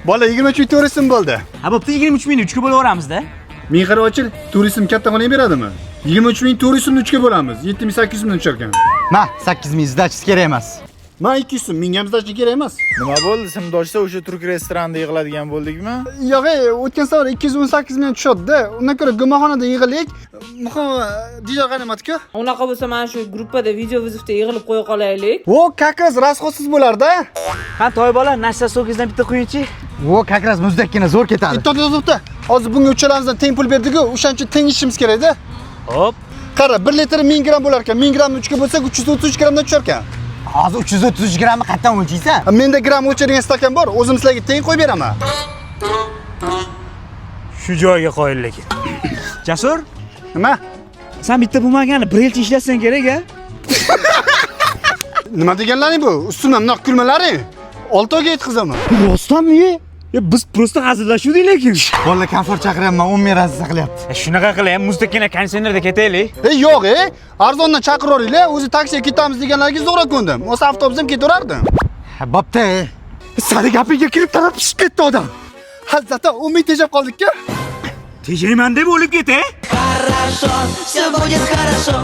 Bola 23 ming turistim bo'ldi. Ha, bo'pti, 23 mingni 3 ga bo'laveramizda. Ming qaroqchi turistim katta qilib beradimi? 23 ming turistimni 3 ga bo'lamiz. 7800 ming tushar ekan. Ma, 8 ming zdachisi kerak emas. Men 200 so'm, menga ham zdachi kerak emas. Nima bo'ldi? Simdoshda o'sha turk restoranida yig'iladigan bo'ldikmi? Yo'q, o'tgan safar 218 ming tushdi. Undan ko'ra gumoxonada yig'ilik. Muhim DJ qanamatku? Unaqa bo'lsa, mana shu gruppada video vizifda yig'ilib qo'ya qolaylik. O, kakaz rasxosiz bo'lar-da. Ha, toy bola, nashta sokizdan bitta quying-chi. Vo, kakras muzdakkina zo'r ketadi. To'xta. Hozir bunga uchalamizdan teng pul berdik-ku, o'shancha teng ishimiz kerak-da. Hop. Qara, 1 litr 1000 gram bo'lar ekan. 1000 gramni 3 ga bo'lsak 333 gramdan tushar ekan. Hozir 333 grammni qayerdan o'lchaysan? Menda gram o'chirgan stakan bor, o'zim sizlarga teng qo'yib beraman. Shu joyga qo'yil lekin. Jasur, Nima? sen bitta bo'lmagani 1 yilcha ishlatsan kerak-a? Nima deganlaring bu? Ustimdan bunaqa kulmalaring. 6 oyga yetkazaman. Rostdanmi? Ya biz prosta hazillashuvdik lekin. Bola komfort chaqiryapman, 10 ming razza qilyapti. Shunaqa qilib, muzdakina konditsionerda ketaylik. Yo'q, arzondan chaqiravering-la, o'zi taksiga ketamiz deganlarga zo'ra ko'ndim. O'sha avtobusdan ketaverardim. Ha, bo'pti. Sari gapiga kirib tarab pishib ketdi odam. Zato umid tejab qoldik-ku. Tejayman deb o'lib ketay. Хорошо, все будет хорошо.